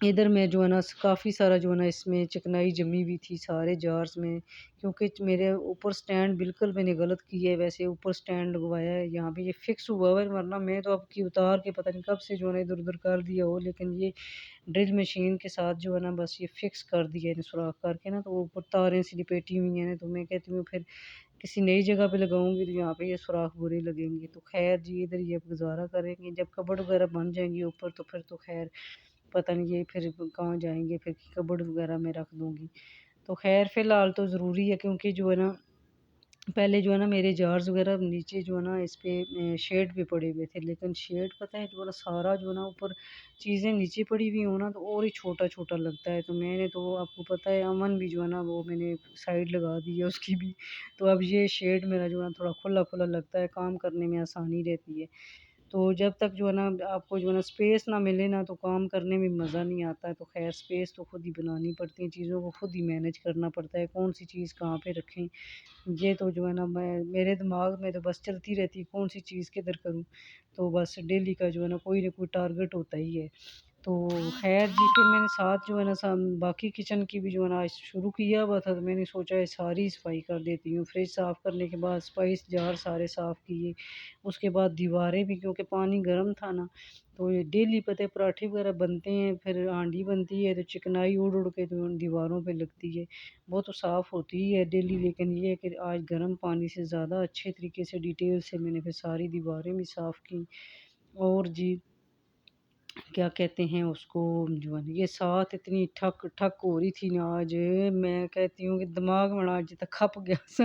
ادھر میں جو ہے نا کافی سارا جو ہے نا اس میں چکنائی جمی ہوئی تھی سارے جارز میں، کیونکہ میرے اوپر سٹینڈ بالکل میں نے غلط کی ہے، ویسے اوپر سٹینڈ لگوایا ہے، یہاں پہ یہ فکس ہوا ہوا ہے، ورنہ میں تو اب کی اتار کے پتہ نہیں کب سے جو ہے نا ادھر ادھر کر دیا ہو، لیکن یہ ڈرل مشین کے ساتھ جو ہے نا بس یہ فکس کر دیا ہے سوراخ کر کے نا، تو وہ اوپر تاریں سی لپیٹی ہوئی ہیں، تو میں کہتی ہوں پھر کسی نئی جگہ پہ لگاؤں گی تو یہاں پہ یہ سوراخ برے لگیں گے، تو خیر جی ادھر یہ اب گزارا کریں گے، جب کبڈ وغیرہ بن جائیں گی اوپر تو پھر تو خیر پتہ نہیں یہ پھر کہاں جائیں گے، پھر کبڈ وغیرہ میں رکھ دوں گی، تو خیر فی الحال تو ضروری ہے، کیونکہ جو ہے نا پہلے جو ہے نا میرے جارز وغیرہ نیچے جو ہے نا اس پہ شیڈ پہ پڑے ہوئے تھے، لیکن شیڈ پتہ ہے جو ہے نا سارا جو ہے نا اوپر چیزیں نیچے پڑی ہوئی ہوں نا تو اور ہی چھوٹا چھوٹا لگتا ہے، تو میں نے تو آپ کو پتہ ہے امن بھی جو ہے نا وہ میں نے سائڈ لگا دی ہے اس کی بھی، تو اب یہ شیڈ میرا جو ہے نا تھوڑا کھلا کھلا لگتا ہے، کام کرنے میں آسانی رہتی ہے، تو جب تک جو ہے نا آپ کو جو ہے نا اسپیس نہ ملے نا تو کام کرنے میں مزہ نہیں آتا ہے، تو خیر اسپیس تو خود ہی بنانی پڑتی ہیں، چیزوں کو خود ہی مینیج کرنا پڑتا ہے، کون سی چیز کہاں پہ رکھیں، یہ تو جو ہے نا میرے دماغ میں تو بس چلتی رہتی ہے کون سی چیز کدھر کروں، تو بس ڈیلی کا جو ہے نا کوئی نہ کوئی ٹارگٹ ہوتا ہی ہے، تو خیر جی پھر میں نے ساتھ جو ہے نا باقی کچن کی بھی جو ہے نا شروع کیا ہوا تھا، تو میں نے سوچا ہے ساری صفائی کر دیتی ہوں، فریج صاف کرنے کے بعد اسپائس جار سارے صاف کیے، اس کے بعد دیواریں بھی کیونکہ پانی گرم تھا نا، تو یہ ڈیلی پتہ ہے پراٹھے وغیرہ بنتے ہیں، پھر ہانڈی بنتی ہے تو چکنائی اڑ اڑ کے تو ان دیواروں پہ لگتی ہے، وہ تو صاف ہوتی ہی ہے ڈیلی، لیکن یہ ہے کہ آج گرم پانی سے زیادہ اچھے طریقے سے ڈیٹیل سے میں نے پھر ساری دیواریں بھی صاف کی، اور جی کیا کہتے ہیں اس کو جو ہے نا یہ ساتھ اتنی ٹھک ٹھک ہو رہی تھی نا آج، میں کہتی ہوں کہ دماغ میں آج تک کھپ گیا سا،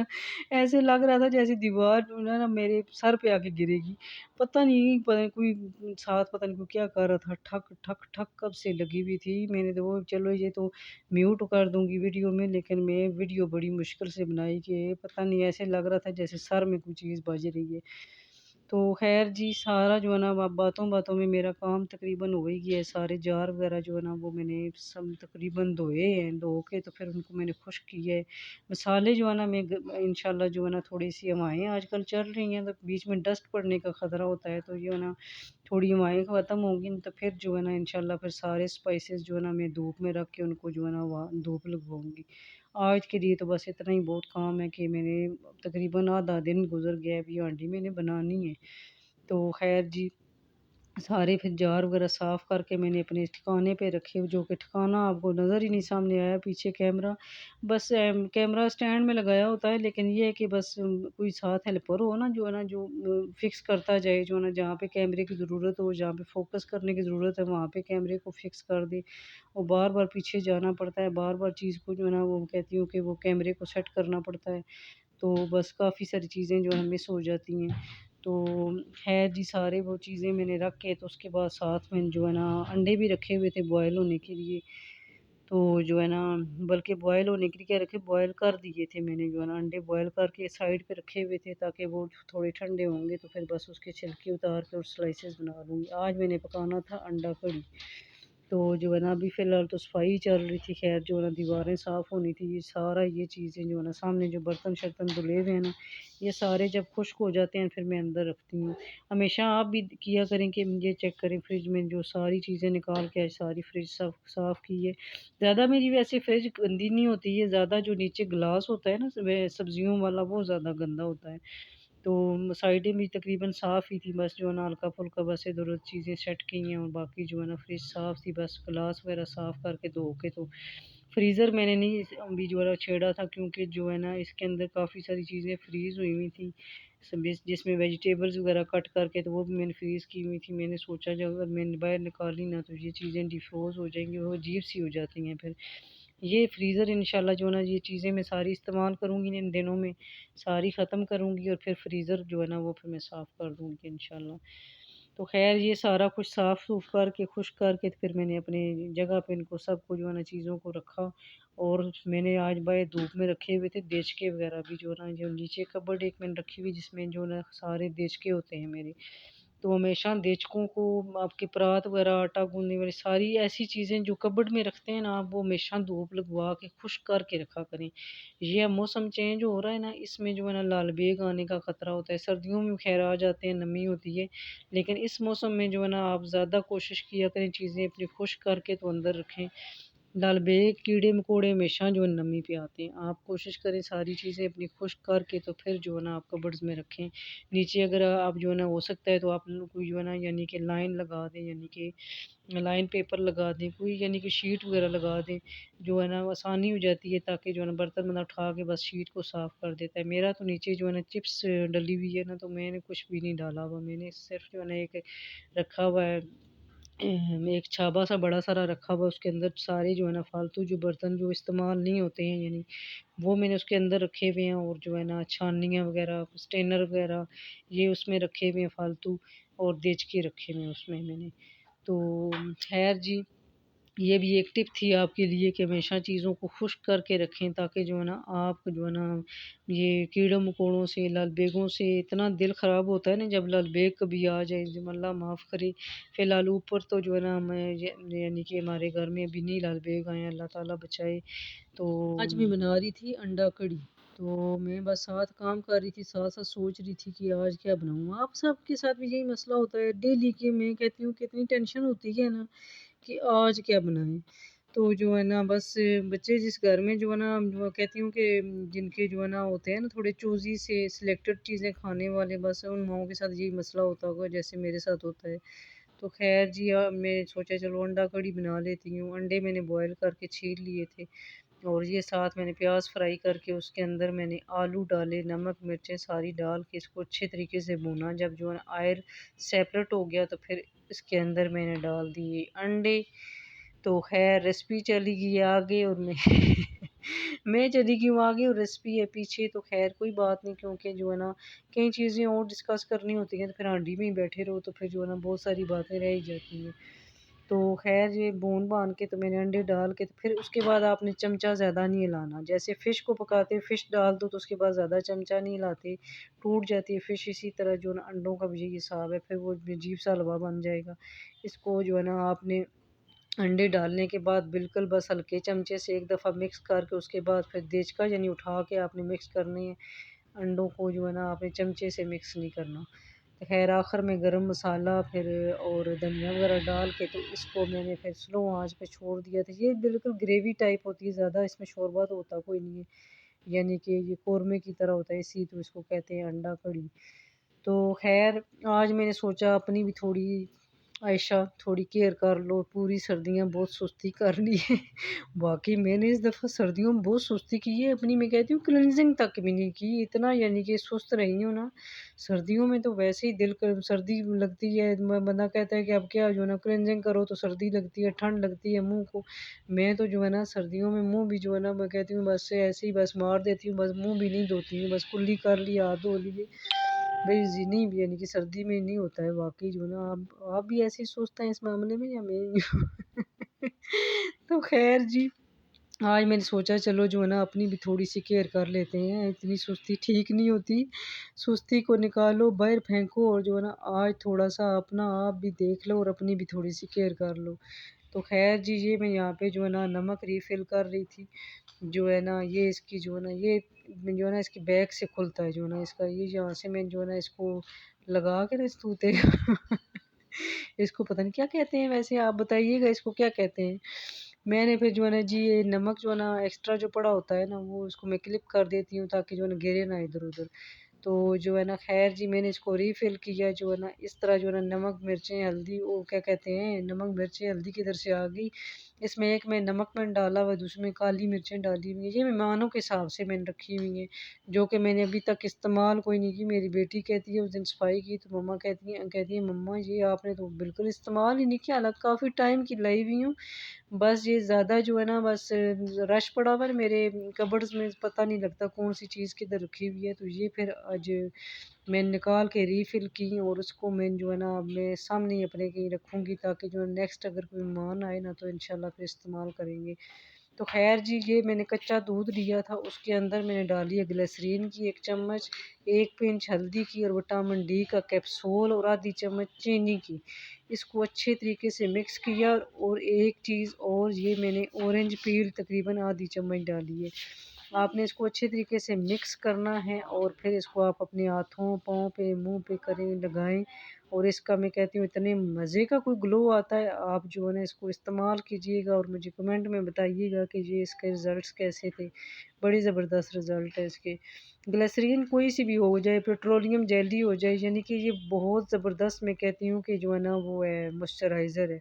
ایسے لگ رہا تھا جیسے دیوار جو ہے نا میرے سر پہ آ کے گرے گی، پتہ نہیں کوئی ساتھ پتہ نہیں کوئی کیا کر رہا تھا، ٹھک ٹھک ٹھک کب سے لگی ہوئی تھی، میں نے تو وہ چلو یہ تو میوٹ کر دوں گی ویڈیو میں، لیکن میں ویڈیو بڑی مشکل سے بنائی کہ پتہ نہیں ایسے لگ رہا تھا جیسے سر میں کوئی چیز بج رہی ہے، تو خیر جی سارا جو ہے نا اب باتوں باتوں میں میرا کام تقریباً ہو ہی گیا ہے، سارے جار وغیرہ جو ہے نا وہ میں نے سب تقریباً دھوئے ہیں، دھو کے تو پھر ان کو میں نے خشک کیا ہے، مسالے جو ہے نا میں انشاءاللہ جو ہے نا تھوڑی سی ہوائیں آج کل چل رہی ہیں تو بیچ میں ڈسٹ پڑنے کا خطرہ ہوتا ہے، تو یہ ہے نا تھوڑی ہوائیں ختم ہوں گی تو پھر جو ہے نا انشاءاللہ پھر سارے اسپائسز جو ہے نا میں دھوپ میں رکھ کے ان کو جو ہے نا وہاں دھوپ لگواؤں گی، آج کے لیے تو بس اتنا ہی بہت کام ہے کہ میں نے تقریباً آدھا دن گزر گیا ہے، ابھی ہانڈی میں نے بنانی ہے، تو خیر جی سارے پھر جار وغیرہ صاف کر کے میں نے اپنے ٹھکانے پہ رکھے، جو کہ ٹھکانا آپ کو نظر ہی نہیں سامنے آیا، پیچھے کیمرہ بس کیمرہ اسٹینڈ میں لگایا ہوتا ہے، لیکن یہ ہے کہ بس کوئی ساتھ ہیلپر ہو نا جو ہے نا جو فکس کرتا جائے، جو ہے نا جہاں پہ کیمرے کی ضرورت ہو، جہاں پہ فوکس کرنے کی ضرورت ہے وہاں پہ کیمرے کو فکس کر دے، اور بار بار پیچھے جانا پڑتا ہے، بار بار چیز کو جو ہے نا وہ کہتی ہوں کہ وہ کیمرے کو سیٹ کرنا پڑتا ہے، تو بس کافی ساری چیزیں جو ہیں مس ہو جاتی ہیں، تو خیر جی سارے وہ چیزیں میں نے رکھ کے تو اس کے بعد ساتھ میں جو ہے نا انڈے بھی رکھے ہوئے تھے بوائل ہونے کے لیے، تو جو ہے نا بلکہ بوائل ہونے کے لیے کیا رکھے بوائل کر دیے تھے میں نے، جو ہے نا انڈے بوائل کر کے سائڈ پہ رکھے ہوئے تھے تاکہ وہ تھوڑے ٹھنڈے ہوں گے تو پھر بس اس کے چھلکے اتار کے اور سلائسز بنا لوں گی، آج میں نے پکانا تھا انڈا کڑی، تو جو ہے نا ابھی فی الحال تو صفائی چل رہی تھی، خیر جو ہے نا دیواریں صاف ہونی تھی، یہ سارا یہ چیزیں جو ہے نا سامنے جو برتن شرتن دھلے ہوئے ہیں نا یہ سارے جب خشک ہو جاتے ہیں پھر میں اندر رکھتی ہوں، ہمیشہ آپ بھی کیا کریں کہ یہ چیک کریں فریج میں جو ساری چیزیں نکال کے ساری فریج صاف کی ہے، زیادہ میری ویسے فریج گندی نہیں ہوتی ہے، زیادہ جو نیچے گلاس ہوتا ہے نا سبزیوں والا وہ زیادہ گندا ہوتا ہے، تو سائڈیں بھی تقریباً صاف ہی تھی، بس جو ہے نا ہلکا پھلکا بس ادھر ادھر چیزیں سیٹ کی ہیں، اور باقی جو ہے نا فریج صاف تھی، بس گلاس وغیرہ صاف کر کے دھو کے، تو فریزر میں نے نہیں ابھی جو ہے چھیڑا تھا کیونکہ جو ہے نا اس کے اندر کافی ساری چیزیں فریز ہوئی ہوئی تھیں، جس میں ویجیٹیبلز وغیرہ کٹ کر کے تو وہ بھی میں نے فریز کی ہوئی تھی، میں نے سوچا جب اگر میں نے باہر نکالی نا تو یہ چیزیں ڈیفروز ہو جائیں گی، وہ عجیب سی ہو جاتی ہیں، پھر یہ فریزر انشاءاللہ جو ہے نا یہ چیزیں میں ساری استعمال کروں گی ان دنوں میں، ساری ختم کروں گی، اور پھر فریزر جو ہے نا وہ پھر میں صاف کر دوں گی انشاءاللہ، تو خیر یہ سارا کچھ صاف سوف کر کے خشک کر کے پھر میں نے اپنے جگہ پہ ان کو سب کو جو ہے نا چیزوں کو رکھا، اور میں نے آج باہر دھوپ میں رکھے ہوئے تھے دیچکے وغیرہ بھی، جو ہے نا جو نیچے کبڈ ایک میں نے رکھی ہوئی جس میں جو ہے نا سارے دیچکے ہوتے ہیں میرے، تو ہمیشہ دیچکوں کو آپ کے پرات وغیرہ آٹا گوندنے والی ساری ایسی چیزیں جو کبڈ میں رکھتے ہیں نا آپ، وہ ہمیشہ دھوپ لگوا کے خشک کر کے رکھا کریں۔ یہ موسم چینج ہو رہا ہے نا، اس میں جو ہے نا لال بیگ آنے کا خطرہ ہوتا ہے، سردیوں میں خیر آ جاتے ہیں، نمی ہوتی ہے، لیکن اس موسم میں جو ہے نا آپ زیادہ کوشش کیا کریں چیزیں اپنی خشک کر کے تو اندر رکھیں۔ لال بیگ کیڑے مکوڑے ہمیشہ جو ہے نمی پہ آتے ہیں، آپ کوشش کریں ساری چیزیں اپنی خشک کر کے تو پھر جو ہے نا آپ کبڈز میں رکھیں۔ نیچے اگر آپ جو ہے نا ہو سکتا ہے تو آپ کوئی جو ہے نا یعنی کہ لائن لگا دیں، یعنی کہ لائن پیپر لگا دیں، کوئی یعنی کہ شیٹ وغیرہ لگا دیں، جو ہے نا آسانی ہو جاتی ہے، تاکہ جو ہے نا برتن بندہ اٹھا کے بس شیٹ کو صاف کر دیتا ہے۔ میرا تو نیچے جو ہے نا چپس ڈلی ہوئی ہے نا، تو میں نے کچھ بھی نہیں ڈالا ہوا، میں نے صرف جو ہے نا ایک رکھا ہوا ہے، ایک چھابا سا بڑا سارا رکھا ہوا، اس کے اندر سارے جو ہے نا فالتو جو برتن جو استعمال نہیں ہوتے ہیں، یعنی وہ میں نے اس کے اندر رکھے ہوئے ہیں، اور جو ہے نا چھاننیاں وغیرہ اسٹینر وغیرہ یہ اس میں رکھے ہوئے ہیں فالتو، اور دیچکے رکھے ہوئے ہیں اس میں نے۔ تو خیر جی، یہ بھی ایک ٹپ تھی آپ کے لیے کہ ہمیشہ چیزوں کو خشک کر کے رکھیں، تاکہ جو ہے نا آپ جو ہے نا یہ کیڑوں مکوڑوں سے، لال بیگوں سے اتنا دل خراب ہوتا ہے نا جب لال بیگ کبھی آ جائے، جب اللہ معاف کرے۔ فی الحال اوپر تو جو ہے نا میں یعنی کہ ہمارے گھر میں ابھی نہیں لال بیگ آئے ہیں، اللہ تعالیٰ بچائے۔ تو آج میں بنا رہی تھی انڈا کڑی، تو میں بس ساتھ کام کر رہی تھی، ساتھ ساتھ سوچ رہی تھی کہ آج کیا بناؤں۔ آپ سب کے ساتھ بھی یہی مسئلہ ہوتا ہے ڈیلی، کہ میں کہتی ہوں کہ اتنی ٹینشن ہوتی ہے نا کہ آج کیا بنائیں۔ تو جو ہے نا بس بچے جس گھر میں جو ہے نا جو کہتی ہوں کہ جن کے جو ہے نا ہوتے ہیں نا تھوڑے چوزی سے سلیکٹڈ چیزیں کھانے والے، بس ان ماؤں کے ساتھ یہی مسئلہ ہوتا ہوگا جیسے میرے ساتھ ہوتا ہے۔ تو خیر جی، میں سوچا چلو انڈا کڑی بنا لیتی ہوں۔ انڈے میں نے بوائل کر کے چھیل لیے تھے، اور یہ ساتھ میں نے پیاز فرائی کر کے اس کے اندر میں نے آلو ڈالے، نمک مرچیں ساری ڈال کے اس کو اچھے طریقے سے بھونا۔ جب جو ہے نا آئل سیپریٹ ہو گیا تو پھر اس کے اندر میں نے ڈال دیے انڈے۔ تو خیر ریسپی چلی گئی آگے، اور میں میں چلی گئی ہوں آگے، اور ریسپی ہے پیچھے۔ تو خیر کوئی بات نہیں، کیونکہ جو ہے نا کئی چیزیں اور ڈسکس کرنی ہوتی ہیں، تو پھر ہانڈی میں ہی بیٹھے رہو تو پھر جو ہے نا بہت ساری باتیں رہ ہی جاتی ہیں۔ تو خیر یہ بون بان کے تو میں نے انڈے ڈال کے، تو پھر اس کے بعد آپ نے چمچہ زیادہ نہیں ہلانا، جیسے فش کو پکاتے فش ڈال دو تو اس کے بعد زیادہ چمچہ نہیں ہلاتے، ٹوٹ جاتی ہے فش۔ اسی طرح جو ہے نا انڈوں کا بھی یہی حساب ہے، پھر وہ عجیب سا حلوہ بن جائے گا۔ اس کو جو ہے نا آپ نے انڈے ڈالنے کے بعد بالکل بس ہلکے چمچے سے ایک دفعہ مکس کر کے، اس کے بعد پھر دیچکا یعنی اٹھا کے آپ نے مکس کرنے ہیں انڈوں کو، جو ہے نا آپ نے چمچے سے مکس نہیں کرنا۔ تو خیر آخر میں گرم مسالہ پھر اور دھنیا وغیرہ ڈال کے، تو اس کو میں نے پھر سلو آنچ پہ چھوڑ دیا تھا۔ یہ بالکل گریوی ٹائپ ہوتی ہے، زیادہ اس میں شوربہ تو ہوتا کوئی نہیں ہے، یعنی کہ یہ قورمے کی طرح ہوتا ہے، اسی تو اس کو کہتے ہیں انڈا کڑی۔ تو خیر آج میں نے سوچا اپنی بھی تھوڑی عائشہ تھوڑی کیئر کر لو، پوری سردیاں بہت سستی کر لی ہے۔ واقعی میں نے اس دفعہ سردیوں میں بہت سستی کی ہے اپنی، میں کہتی ہوں کلینزنگ تک بھی نہیں کی، اتنا یعنی کہ سست رہی ہوں نا۔ سردیوں میں تو ویسے ہی سردی لگتی ہے، بندہ کہتا ہے کہ اب کیا جو ہے نا کلینزنگ کرو تو سردی لگتی ہے، ٹھنڈ لگتی ہے منہ کو۔ میں تو جو ہے نا سردیوں میں منہ بھی جو ہے نا میں کہتی ہوں بس ایسے ہی بس مار دیتی ہوں، بس منہ بھی نہیں دھوتی ہوں، بس کلی کر لی، ہاتھ دھو لیے بھائی جی، نہیں یعنی کہ سردی میں نہیں ہوتا ہے واقعی جو ہے نا۔ آپ بھی ایسے ہی سوچتے ہیں اس معاملے میں یا میں تو خیر جی، آج میں نے سوچا چلو جو ہے نا اپنی بھی تھوڑی سی کیئر کر لیتے ہیں، اتنی سستی ٹھیک نہیں ہوتی، سستی کو نکالو باہر پھینکو، اور جو ہے نا آج تھوڑا سا اپنا آپ بھی دیکھ لو اور اپنی بھی تھوڑی سی کیئر کر لو۔ تو خیر جی، یہ میں یہاں پہ جو ہے نا نمک ریفل کر رہی تھی، جو ہے نا یہ اس کی جو ہے نا یہ جو ہے نا اس کی بیک سے کھلتا ہے، جو ہے نا اس کا یہ یہاں سے میں جو ہے نا اس کو لگا کے نا اس توتے اس کو پتہ نہیں کیا کہتے ہیں، ویسے آپ بتائیے گا اس کو کیا کہتے ہیں۔ میں نے پھر جو ہے نا جی یہ نمک جو ہے نا ایکسٹرا جو پڑا ہوتا ہے نا، وہ اس کو میں کلپ کر دیتی ہوں تاکہ جو ہے نا گرے نہ ادھر ادھر۔ تو جو ہے نا خیر جی، میں نے اس کو ریفل کیا، جو ہے نا اس طرح جو ہے نا نمک مرچیں ہلدی وہ کیا کہتے ہیں، نمک مرچیں ہلدی کدھر سے آ گئی۔ اس میں ایک میں نمک میں ڈالا ہوا، دوسرے میں کالی مرچیں ڈالی ہوئی ہیں، یہ مہمانوں کے حساب سے میں نے رکھی ہوئی ہیں، جو کہ میں نے ابھی تک استعمال کوئی نہیں کی۔ میری بیٹی کہتی ہے اس دن صفائی کی تو مما کہتی ہیں مما یہ آپ نے تو بالکل استعمال ہی نہیں کیا، حالانکہ کافی ٹائم کی لائی ہوئی ہوں، بس یہ زیادہ جو ہے نا بس رش پڑا ہوا ہے میرے کبڈز میں، پتہ نہیں لگتا کون سی چیز کدھر رکھی ہوئی ہے۔ تو یہ پھر آج میں نکال کے ریفل کی، اور اس کو میں جو ہے نا میں سامنے اپنے کہیں رکھوں گی، تاکہ جو ہے نیکسٹ اگر کوئی مہمان آئے نا تو انشاءاللہ پھر استعمال کریں گے۔ تو خیر جی یہ میں نے کچا دودھ لیا تھا، اس کے اندر میں نے ڈالی ہے گلیسرین کی 1 چمچ، 1 پنچ ہلدی کی اور وٹامن ڈی کا کیپسول اور آدھی چمچ چینی کی۔ اس کو اچھے طریقے سے مکس کیا، اور ایک چیز اور یہ میں نے اورنج پیل تقریباً آدھی چمچ ڈالی ہے۔ آپ نے اس کو اچھے طریقے سے مکس کرنا ہے، اور پھر اس کو آپ اپنے ہاتھوں پاؤں پہ منہ پہ کریں، لگائیں، اور اس کا میں کہتی ہوں اتنے مزے کا کوئی گلو آتا ہے۔ آپ جو ہے نا اس کو استعمال کیجئے گا اور مجھے کمنٹ میں بتائیے گا کہ یہ اس کے رزلٹس کیسے تھے۔ بڑی زبردست رزلٹ ہے اس کے۔ گلیسرین کوئی سی بھی ہو جائے، پیٹرولیم جیلی ہو جائے، یعنی کہ یہ بہت زبردست میں کہتی ہوں کہ جو ہے نا وہ ہے موئسچرائزر ہے۔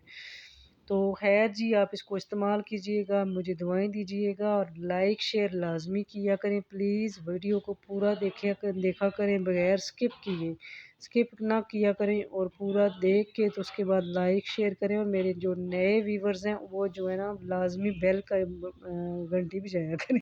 تو خیر جی آپ اس کو استعمال کیجئے گا، مجھے دعائیں دیجئے گا، اور لائک شیئر لازمی کیا کریں پلیز۔ ویڈیو کو پورا دیکھا کریں بغیر سکپ کیے، سکپ نہ کیا کریں، اور پورا دیکھ کے تو اس کے بعد لائک شیئر کریں، اور میرے جو نئے ویورز ہیں وہ جو ہے نا لازمی بیل کا گھنٹی بجایا کریں۔